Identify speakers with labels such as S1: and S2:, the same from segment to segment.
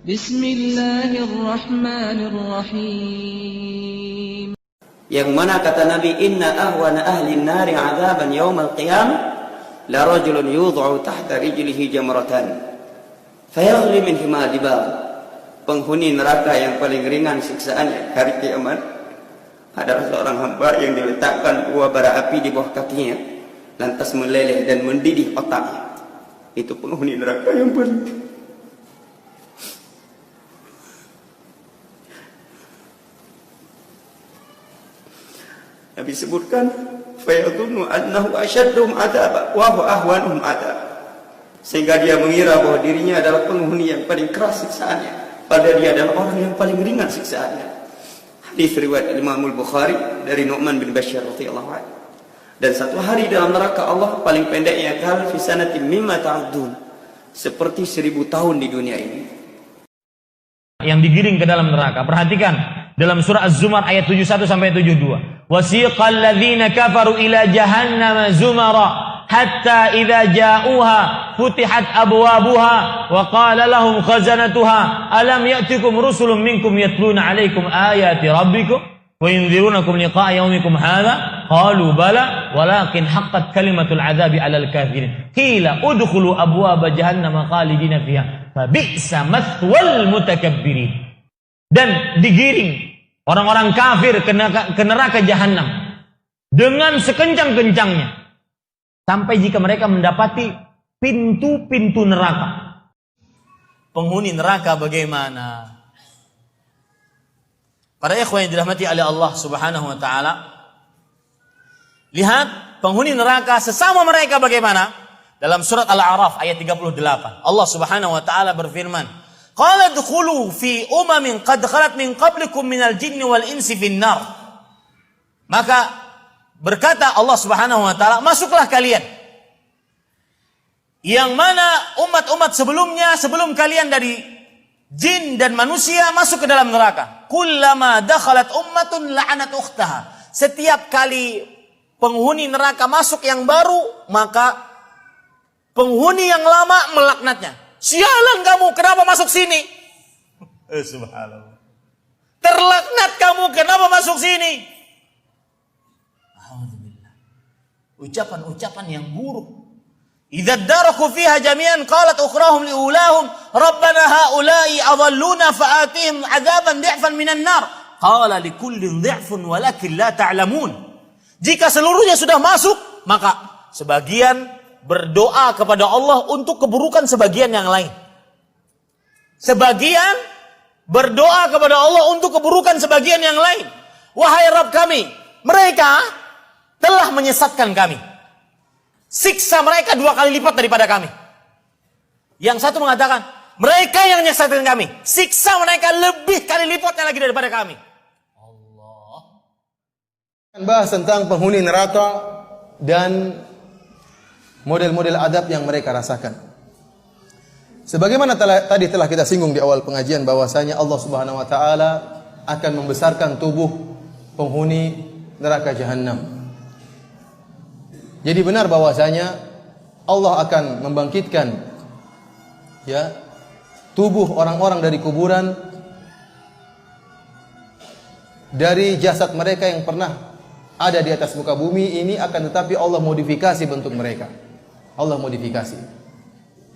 S1: Bismillahirrahmanirrahim.
S2: Yang mana kata Nabi, inna ahwana ahli nari azaban yawmal qiyamah la rajulun yud'u tahta rijlihi jamratan fayaghli minhu ma dibal. Penghuni neraka yang paling ringan siksaannya hari kiamat adalah seorang hamba yang diletakkan buah bara api di bawah kakinya, lantas meleleh dan mendidih otaknya. Itu penghuni neraka yang paling. Nabi sebutkan, fayadhunnu annahu ashaddum adaba wa huwa ahwanuhum adab. Sehingga dia mengira bahwa dirinya adalah penghuni yang paling keras siksaannya, padahal dia adalah orang yang paling ringan siksaannya. Hadis riwayat Imam Al-Bukhari dari Nu'man bin Bashir radhiyallahu anhu. Dan satu hari dalam neraka Allah paling pendeknya kal fi sanatin mimma ta'udun, seperti 1000 tahun di dunia ini.
S3: Yang digiring ke dalam neraka. Perhatikan dalam surah Az-Zumar ayat 71 sampai 72. Wasiqal ladzina kafaru ila jahannam zumara hatta idza ja'uha futihat abwabuha wa qala lahum khazanatuha alam ya'tikum rusulun minkum yatluna 'alaikum ayati rabbikum wa yunzirunakum liqa'a yawmikum hadha qalu bala walakin haqqat kalimatul 'adzabi 'alal kafirin qila udkhulu abwaaba jahannam khalidina fiha fa bi'sa mathwal mutakabbirin. Dan digiring orang-orang kafir ke neraka jahanam dengan sekencang-kencangnya sampai jika mereka mendapati pintu-pintu neraka. Penghuni neraka bagaimana? Para ikhwan yang dirahmati oleh Allah Subhanahu wa taala, lihat penghuni neraka sesama mereka bagaimana? Dalam surat Al-A'raf ayat 38. Allah Subhanahu wa taala berfirman, qala dkhulu fi umamin qad khalat min qablikum minal jinni wal insi finnar. Maka berkata Allah Subhanahu wa taala, masuklah kalian yang mana umat-umat sebelumnya, sebelum kalian dari jin dan manusia masuk ke dalam neraka. Kullama dakhalat ummatun la'anat ukhtaha. Setiap kali penghuni neraka masuk yang baru, maka penghuni yang lama melaknatnya. Sialan kamu, kenapa masuk sini? Subhanallah. Terlaknat kamu, kenapa masuk sini? Alhamdulillah. Ucapan-ucapan yang buruk. Idza daraku fiha jami'an qalat ukhrahum liulahum rabbana haula'i adalluna fa'atihim 'adzaban dhi'fan minan nar. Qala likullin dhi'fun walakin la ta'lamun. Jika seluruhnya sudah masuk, maka sebagian berdoa kepada Allah untuk keburukan sebagian yang lain. Sebagian berdoa kepada Allah untuk keburukan sebagian yang lain. Wahai Rabb kami, mereka telah menyesatkan kami. Siksa mereka 2 kali lipat daripada kami. Yang satu mengatakan, mereka yang menyesatkan kami. Siksa mereka lebih kali lipatnya lagi daripada kami. Allah.
S4: Bahas tentang penghuni neraka dan model-model adab yang mereka rasakan. Sebagaimana tadi telah kita singgung di awal pengajian bahwasanya Allah Subhanahu wa taala akan membesarkan tubuh penghuni neraka jahanam. Jadi benar bahwasanya Allah akan membangkitkan tubuh orang-orang dari kuburan, dari jasad mereka yang pernah ada di atas muka bumi ini, akan tetapi Allah modifikasi bentuk mereka. Allah modifikasi.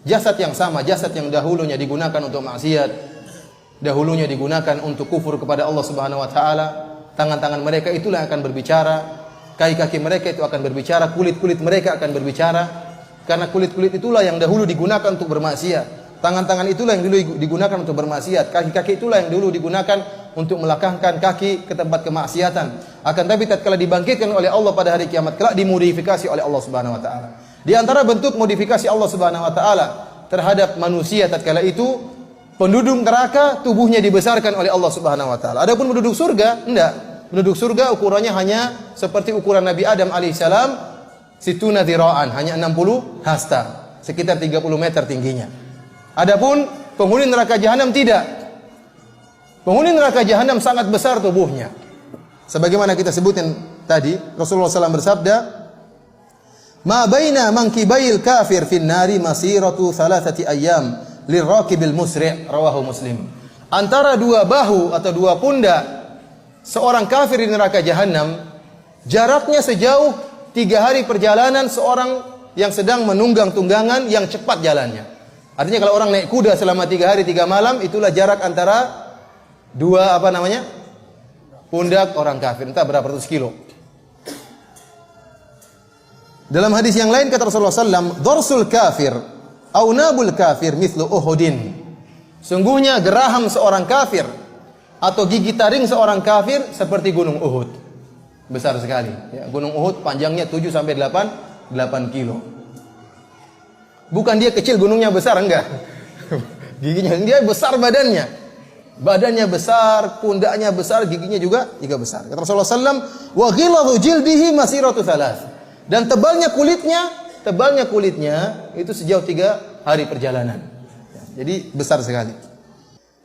S4: Jasad yang sama, jasad yang dahulunya digunakan untuk maksiat, dahulunya digunakan untuk kufur kepada Allah Subhanahu wa taala, tangan-tangan mereka itulah yang akan berbicara, kaki-kaki mereka itu akan berbicara, kulit-kulit mereka akan berbicara, karena kulit-kulit itulah yang dahulu digunakan untuk bermaksiat, tangan-tangan itulah yang dulu digunakan untuk bermaksiat, kaki-kaki itulah yang dulu digunakan untuk melangkahkan kaki ke tempat kemaksiatan. Akan tapi tatkala dibangkitkan oleh Allah pada hari kiamat kelak, dimodifikasi oleh Allah Subhanahu wa taala. Di antara bentuk modifikasi Allah Subhanahu wa taala terhadap manusia tatkala itu, penduduk neraka tubuhnya dibesarkan oleh Allah Subhanahu wa taala. Adapun penduduk surga, enggak. Penduduk surga ukurannya hanya seperti ukuran Nabi Adam alaihissalam, situna dhira'an, hanya 60 hasta, sekitar 30 meter tingginya. Adapun penghuni neraka jahanam tidak. Penghuni neraka jahanam sangat besar tubuhnya. Sebagaimana kita sebutin tadi, Rasulullah SAW bersabda, "Ma baina mankibail kafir fin nari masiratu thalathati ayyam, liraqibil musri', rawahu Muslim. Antara dua bahu atau dua pundak seorang kafir di neraka jahanam jaraknya sejauh 3 hari perjalanan seorang yang sedang menunggang tunggangan yang cepat jalannya. Artinya kalau orang naik kuda selama 3 hari 3 malam, itulah jarak antara dua pundak orang kafir, entah berapa ratus kilo. Dalam hadis yang lain kata Rasulullah SAW, dorsul kafir, au nabul kafir, mithlu Uhudin. Sungguhnya geraham seorang kafir atau gigi taring seorang kafir seperti gunung Uhud. Besar sekali. Ya, gunung Uhud panjangnya 7 sampai 8 kilo. Bukan dia kecil gunungnya besar, enggak. Giginya dia besar badannya. Badannya besar, pundaknya besar, giginya juga besar. Kata Rasulullah SAW, wa ghiladu jildihi masiratu thalath. Dan tebalnya kulitnya itu sejauh 3 hari perjalanan. Jadi besar sekali.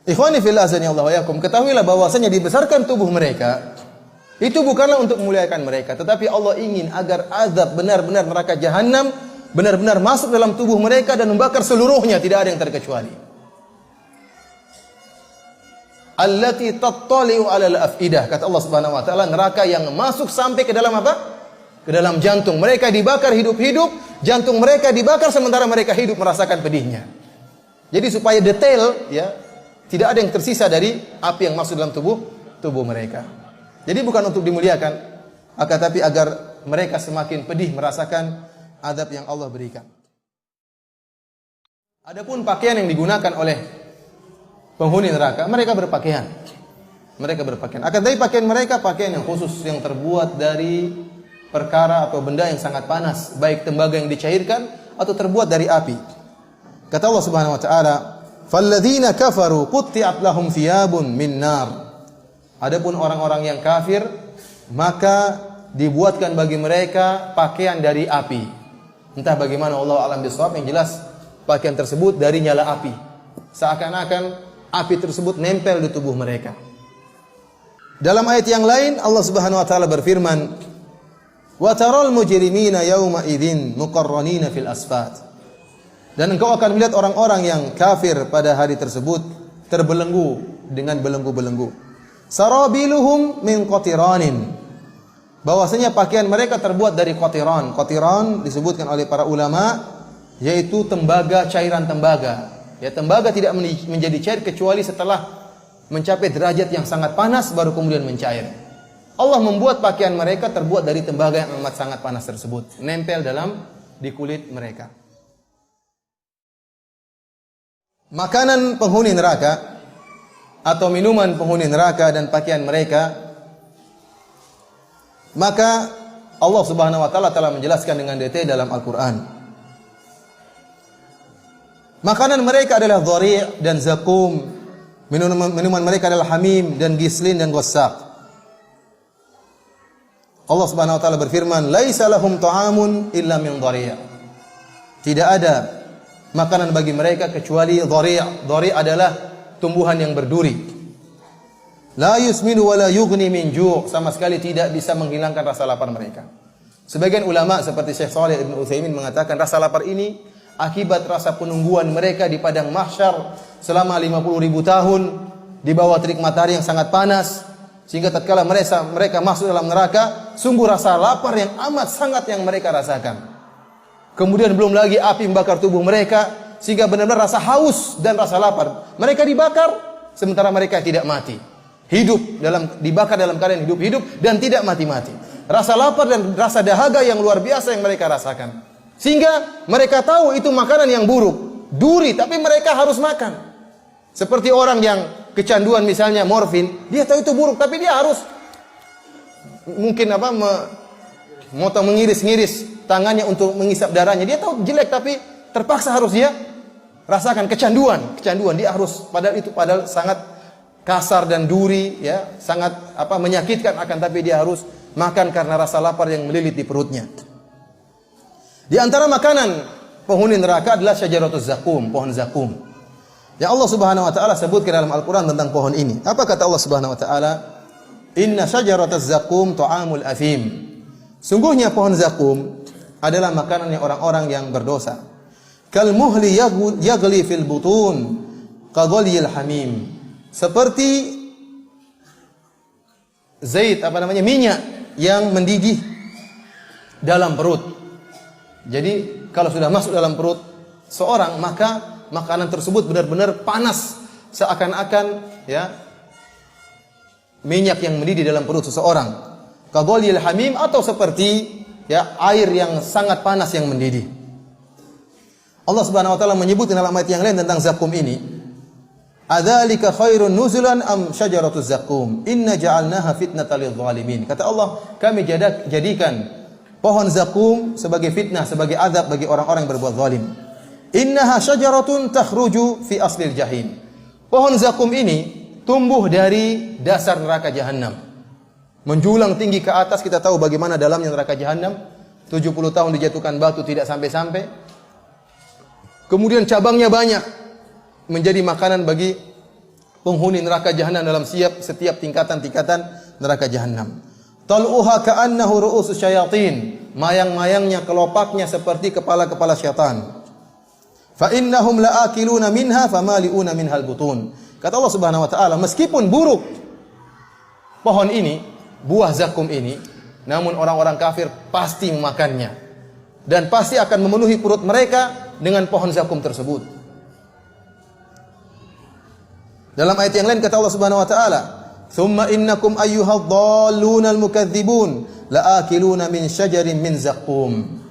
S4: Ikhwani fillah azani Allah wa yakum, ketahuilah bahwasanya dibesarkan tubuh mereka itu bukanlah untuk memuliakan mereka, tetapi Allah ingin agar azab benar-benar neraka jahanam benar-benar masuk dalam tubuh mereka dan membakar seluruhnya, tidak ada yang terkecuali. Allati tattali'u 'alal afidah, kata Allah Subhanahu wa taala, neraka yang masuk sampai ke dalam ke dalam jantung. Mereka dibakar hidup-hidup, jantung mereka dibakar sementara mereka hidup merasakan pedihnya. Jadi supaya detail, ya, tidak ada yang tersisa dari api yang masuk dalam tubuh mereka. Jadi bukan untuk dimuliakan, akan tapi agar mereka semakin pedih merasakan azab yang Allah berikan. Adapun pakaian yang digunakan oleh penghuni neraka, mereka berpakaian. Akan tapi pakaian mereka pakaian yang khusus yang terbuat dari perkara atau benda yang sangat panas, baik tembaga yang dicairkan atau terbuat dari api. Kata Allah Subhanahu wa taala, "Falladzina kafaru qutti'at lahum thiyabun min nar." Adapun orang-orang yang kafir, maka dibuatkan bagi mereka pakaian dari api. Entah bagaimana Allah alam bisawab, yang jelas pakaian tersebut dari nyala api. Seakan-akan api tersebut nempel di tubuh mereka. Dalam ayat yang lain Allah Subhanahu wa taala berfirman, wa taral mujrimina yauma idzin muqarranina fil asfat. Dan engkau akan melihat orang-orang yang kafir pada hari tersebut terbelenggu dengan belenggu-belenggu. Sarabiluhum min qatiranin. Bahwasanya pakaian mereka terbuat dari qatiran. Qatiran disebutkan oleh para ulama yaitu tembaga, cairan tembaga. Ya, tembaga tidak menjadi cair kecuali setelah mencapai derajat yang sangat panas baru kemudian mencair. Allah membuat pakaian mereka terbuat dari tembaga yang amat sangat panas tersebut, nempel di kulit mereka. Makanan penghuni neraka atau minuman penghuni neraka dan pakaian mereka, maka Allah Subhanahu wa taala telah menjelaskan dengan detail dalam Al-Qur'an. Makanan mereka adalah dhari' dan zakum. Minuman mereka adalah hamim dan gislin dan ghassaq. Allah Subhanahu wa taala berfirman, "Laisa lahum ta'amun illa min dhari'." Tidak ada makanan bagi mereka kecuali dhari'. Dhari' adalah tumbuhan yang berduri. La yusminu wa la yughni min ju', sama sekali tidak bisa menghilangkan rasa lapar mereka. Sebagian ulama seperti Syekh Shalih Ibn Utsaimin mengatakan rasa lapar ini akibat rasa penungguan mereka di padang mahsyar selama 50.000 tahun di bawah terik matahari yang sangat panas. Sehingga tatkala mereka masuk dalam neraka, sungguh rasa lapar yang amat sangat yang mereka rasakan. Kemudian belum lagi api membakar tubuh mereka, sehingga benar-benar rasa haus dan rasa lapar. Mereka dibakar, sementara mereka tidak mati. Dibakar dalam keadaan hidup dan tidak mati-mati. Rasa lapar dan rasa dahaga yang luar biasa yang mereka rasakan. Sehingga mereka tahu itu makanan yang buruk, duri, tapi mereka harus makan. Seperti orang yang kecanduan misalnya morfin, dia tahu itu buruk tapi dia harus mengiris-ngiris tangannya untuk mengisap darahnya. Dia tahu jelek tapi terpaksa harus dia rasakan kecanduan dia harus, padahal sangat kasar dan duri, ya, sangat menyakitkan, akan tapi dia harus makan karena rasa lapar yang melilit di perutnya. Di antara makanan penghuni neraka adalah syajaratuz zakum, pohon zakum. Ya, Allah Subhanahu wa taala sebutkan dalam Al-Qur'an tentang pohon ini. Apa kata Allah Subhanahu wa taala? Inna syajarataz zakum ta'amul athim. Sungguhnya pohon zakum adalah makanan yang orang-orang yang berdosa. kal muhli yaghli fil butun kaghaliyil hamim. Seperti minyak yang mendidih dalam perut. Jadi kalau sudah masuk dalam perut seorang, maka makanan tersebut benar-benar panas, seakan-akan ya minyak yang mendidih dalam perut seseorang. Kaghaliyil hamim, atau seperti ya air yang sangat panas yang mendidih. Allah Subhanahu wa taala menyebut dalam ayat yang lain tentang zakum ini. Adzalika khairun nuzulan am syajaratuz zakum inna ja'alnaha fitnatan lidh dhalimin. Kata Allah, kami jadikan pohon zakum sebagai fitnah, sebagai azab bagi orang-orang yang berbuat zalim. Innaha syajaratun takhruju fi aslil jahim. Pohon zakum ini tumbuh dari dasar neraka jahanam, menjulang tinggi ke atas. Kita tahu bagaimana dalamnya neraka jahanam. 70 tahun dijatuhkan batu tidak sampai-sampai. Kemudian cabangnya banyak, menjadi makanan bagi penghuni neraka jahanam dalam setiap tingkatan-tingkatan neraka jahanam. Tal'uha ka'annahu ru'usus syayatin. Mayang-mayangnya, kelopaknya seperti kepala-kepala syaitan. Fa innahum la'akiluna minha famali'una minhal butun. Kata Allah Subhanahu wa taala, meskipun buruk pohon ini, buah zakum ini, namun orang-orang kafir pasti memakannya dan pasti akan memenuhi perut mereka dengan pohon zakum tersebut. Dalam ayat yang lain kata Allah Subhanahu wa taala, "Tsumma innakum ayyuhadh-dhallunal mukadzibun la'akiluna min syajarin min zaqqum."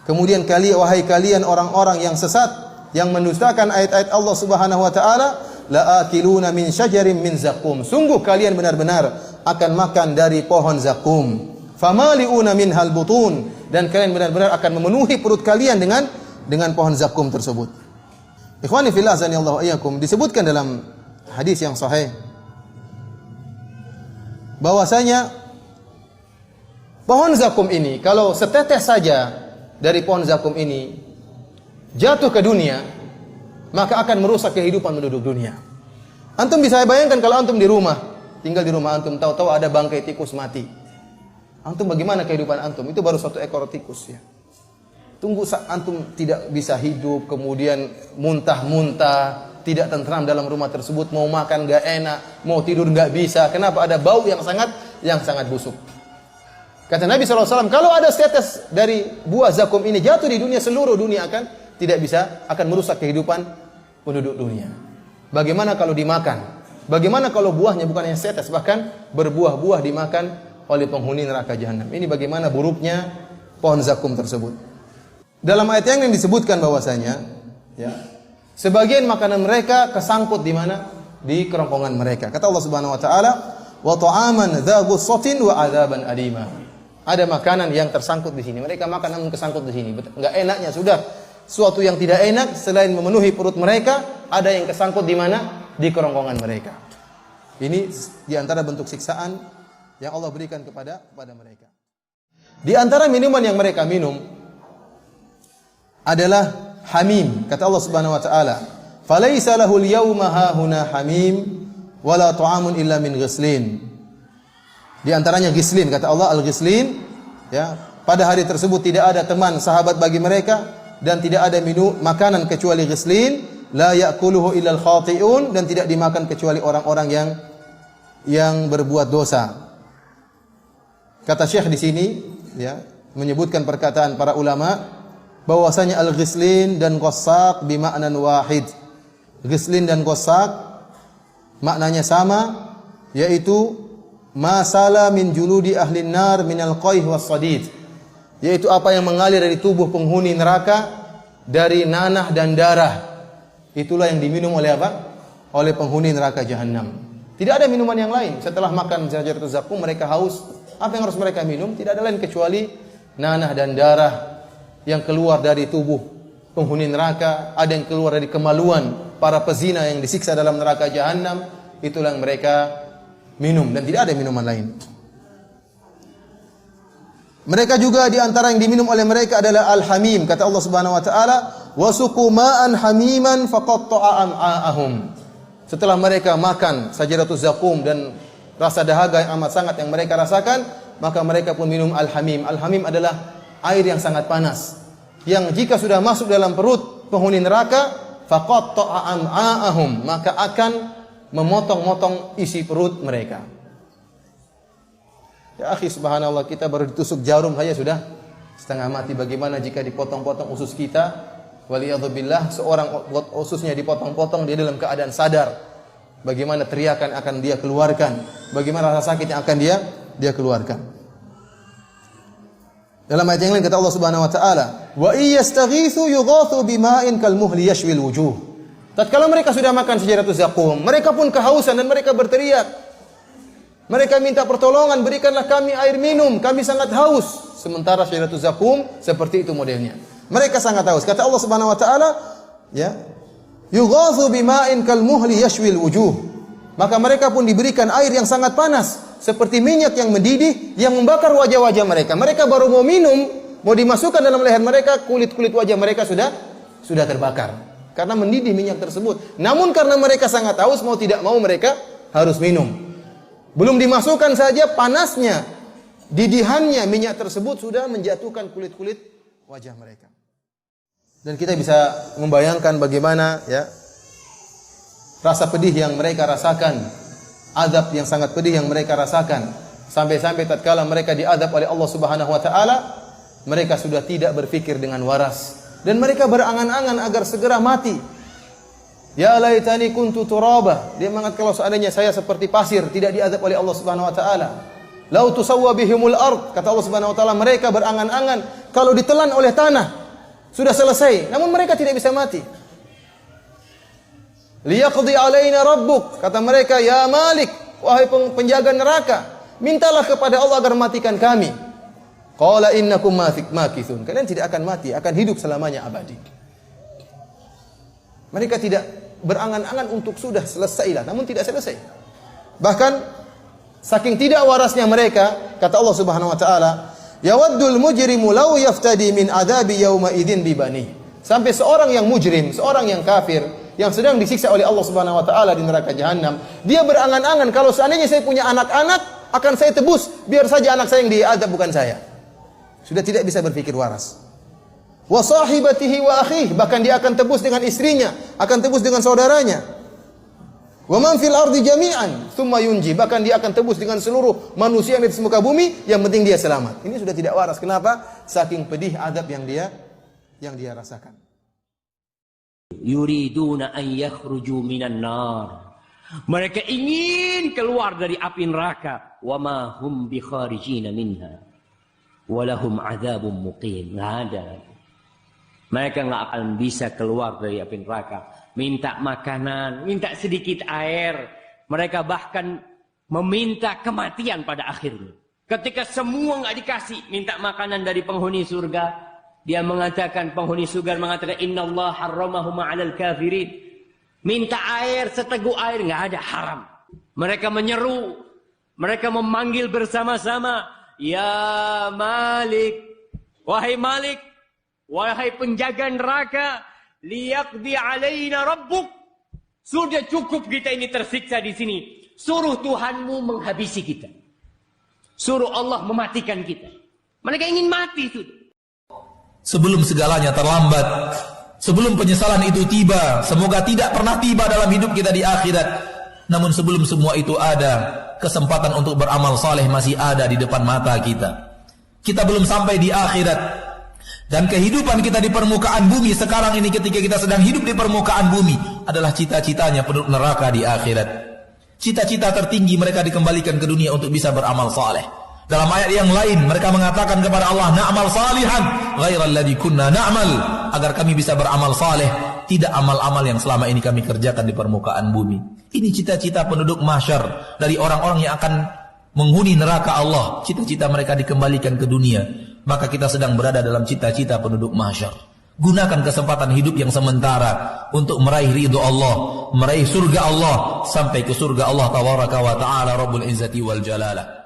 S4: Kemudian wahai kalian orang-orang yang sesat, yang mendustakan ayat-ayat Allah Subhanahu wa taala, la'akiluna min syajarin min zaqqum. Sungguh kalian benar-benar akan makan dari pohon zakum. Famali'una minhal butun, dan kalian benar-benar akan memenuhi perut kalian dengan pohon zakum tersebut. Ikhwani fillah azanillahu iyyakum, disebutkan dalam hadis yang sahih bahwasanya pohon zakum ini, kalau setetes saja dari pohon zakum ini jatuh ke dunia, maka akan merusak kehidupan penduduk dunia. Antum bisa bayangkan kalau antum di rumah, tinggal di rumah antum, tahu-tahu ada bangkai tikus mati. Antum bagaimana kehidupan antum? Itu baru satu ekor tikus ya. Tunggu antum tidak bisa hidup, kemudian muntah-muntah, tidak tentram dalam rumah tersebut, mau makan enggak enak, mau tidur enggak bisa. Kenapa? Ada bau yang sangat busuk. Kata Nabi SAW, kalau ada setetes dari buah zakum ini jatuh di dunia, seluruh dunia akan merusak kehidupan penduduk dunia. Bagaimana kalau dimakan? Bagaimana kalau buahnya bukan hanya setetes, bahkan berbuah-buah dimakan oleh penghuni neraka jahanam? Ini bagaimana buruknya pohon zakum tersebut. Dalam ayat yang disebutkan bahwasanya ya, sebagian makanan mereka kesangkut di mana? Di kerongkongan mereka. Kata Allah Subhanahu wa taala, "Wa ta'aman dza ghussatin wa 'adzaban alima." Ada makanan yang tersangkut di sini. Mereka makan namun kesangkut di sini. Enggak enaknya sudah. Suatu yang tidak enak selain memenuhi perut mereka, ada yang kesangkut di mana? Di kerongkongan mereka. Ini di antara bentuk siksaan yang Allah berikan kepada mereka. Di antara minuman yang mereka minum adalah hamim. Kata Allah Subhanahu wa taala, "Falaisa lahul yawma hahuna hamim wala ta'amun illa min ghislin." Di antaranya ghislin, kata Allah, al-ghislin ya, pada hari tersebut tidak ada teman sahabat bagi mereka dan tidak ada makanan kecuali ghislin, la ya'kuluhu illa al-khati'un, dan tidak dimakan kecuali orang-orang yang berbuat dosa. Kata Syekh di sini ya, menyebutkan perkataan para ulama bahwasanya al-ghislin dan qassaq bima'nan wahid. Ghislin dan qassaq maknanya sama, yaitu masala min juludi ahli nar minal qayh was sadid, yaitu apa yang mengalir dari tubuh penghuni neraka dari nanah dan darah. Itulah yang diminum oleh apa? Oleh penghuni neraka jahanam. Tidak ada minuman yang lain. Setelah makan syajaratuz zakum mereka haus. Apa yang harus mereka minum? Tidak ada lain kecuali nanah dan darah yang keluar dari tubuh penghuni neraka. Ada yang keluar dari kemaluan para pezina yang disiksa dalam neraka jahanam. Itulah yang mereka minum, dan tidak ada minuman lain. Mereka juga di antara yang diminum oleh mereka adalah al-hamim. Kata Allah Subhanahu wa taala, "Wasuqu ma'an hamiman faqatta'a am'a'ahum." Setelah mereka makan syajaratuz zakum dan rasa dahaga yang amat sangat yang mereka rasakan, maka mereka pun minum al-hamim. Al-hamim adalah air yang sangat panas, yang jika sudah masuk dalam perut penghuni neraka, faqatta'a am'a'ahum, maka akan memotong-motong isi perut mereka. Ya akhi, subhanallah, kita baru ditusuk jarum saja sudah setengah mati. Bagaimana jika dipotong-potong usus kita? Waliyadzubillah, seorang ususnya dipotong-potong, dia dalam keadaan sadar. Bagaimana teriakan akan dia keluarkan? Bagaimana rasa sakit yang akan dia keluarkan? Dalam ayat yang lain kata Allah Subhanahu wa taala, "Wa iyastaghitsu yughatsu bima'in kalmuhli yashwil wujuh." Tatkala mereka sudah makan syajaratul zakum, mereka pun kehausan dan mereka berteriak. Mereka minta pertolongan, berikanlah kami air minum, kami sangat haus. Sementara syajaratul zakum seperti itu modelnya. Mereka sangat haus. Kata Allah Subhanahu wa taala, ya, yughatsu bima'in kalmuhli yashwil wujuh. Maka mereka pun diberikan air yang sangat panas, seperti minyak yang mendidih yang membakar wajah-wajah mereka. Mereka baru mau minum, mau dimasukkan dalam leher mereka, kulit-kulit wajah mereka sudah terbakar karena mendidih minyak tersebut. Namun karena mereka sangat haus, mau tidak mau mereka harus minum. Belum dimasukkan saja, panasnya, didihannya minyak tersebut sudah menjatuhkan kulit-kulit wajah mereka. Dan kita bisa membayangkan bagaimana ya rasa pedih yang mereka rasakan, azab yang sangat pedih yang mereka rasakan, sampai-sampai tatkala mereka diazab oleh Allah Subhanahu wa taala, mereka sudah tidak berpikir dengan waras dan mereka berangan-angan agar segera mati. Ya laitani kuntu turaba, dia mengatakan kalau seandainya saya seperti pasir, tidak diazab oleh Allah Subhanahu wa taala. Lau tusawwa bihimul ard, kata Allah Subhanahu wa taala, mereka berangan-angan kalau ditelan oleh tanah sudah selesai, namun mereka tidak bisa mati. Liyaqdi alaina rabbuk, kata mereka, ya Malik, wahai penjaga neraka, mintalah kepada Allah agar matikan kami. Qala innakum makithun, kalian tidak akan mati, akan hidup selamanya abadi. Mereka tidak berangan-angan untuk sudah selesailah, namun tidak selesai. Bahkan saking tidak warasnya mereka, kata Allah Subhanahu wa taala, yawaddul mujrimu law yaftadi min adabi yauma idzin bibani. Sampai seorang yang mujrim, seorang yang kafir, yang sedang disiksa oleh Allah Subhanahu wa taala di neraka jahanam, dia berangan-angan kalau seandainya saya punya anak-anak akan saya tebus, biar saja anak saya yang diazab bukan saya. Sudah tidak bisa berpikir waras. Wa sahibatihi wa akhihi, bahkan dia akan tebus dengan istrinya, akan tebus dengan saudaranya. Wa man fil ardi jami'an tsumma yunji, bahkan dia akan tebus dengan seluruh manusia yang di muka bumi, yang penting dia selamat. Ini sudah tidak waras. Kenapa? Saking pedih azab yang dia rasakan.
S5: Yuriduna an yakhruju minan nar. Mereka ingin keluar dari api neraka. Wa ma hum bi kharijina minha. Walahum adzabun muqim. Enggak ada. Mereka enggak akan bisa keluar dari api neraka. Minta makanan, minta sedikit air. Mereka bahkan meminta kematian pada akhirnya. Ketika semua enggak dikasih, minta makanan dari penghuni surga, dia mengatakan, penghuni surga mengatakan, innallaha harramahuma 'alal kafirin. Minta air, seteguk air, enggak ada, haram. Mereka menyeru, mereka memanggil bersama-sama, ya Malik, wahai penjaga neraka, liyaqdi 'alaina rabbuk. Sudah cukup kita ini tersiksa di sini. Suruh Tuhanmu menghabisi kita. Suruh Allah mematikan kita. Mereka ingin mati sudah.
S6: Sebelum segalanya terlambat, sebelum penyesalan itu tiba, semoga tidak pernah tiba dalam hidup kita di akhirat. Namun sebelum semua itu ada, kesempatan untuk beramal saleh masih ada di depan mata kita. Kita belum sampai di akhirat. Dan kehidupan kita di permukaan bumi sekarang ini, ketika kita sedang hidup di permukaan bumi, adalah cita-citanya penduduk neraka di akhirat. Cita-cita tertinggi mereka dikembalikan ke dunia untuk bisa beramal saleh. Dalam ayat yang lain mereka mengatakan kepada Allah, na'mal salihan ghairal ladzi kunna na'mal, agar kami bisa beramal saleh, tidak amal-amal yang selama ini kami kerjakan di permukaan bumi. Ini cita-cita penduduk mahsyar, dari orang-orang yang akan menghuni neraka Allah. Cita-cita mereka dikembalikan ke dunia. Maka kita sedang berada dalam cita-cita penduduk mahsyar. Gunakan kesempatan hidup yang sementara untuk meraih ridho Allah, meraih surga Allah, sampai ke surga Allah tabaraka wa ta'ala Rabbul Izzati wal Jalalah.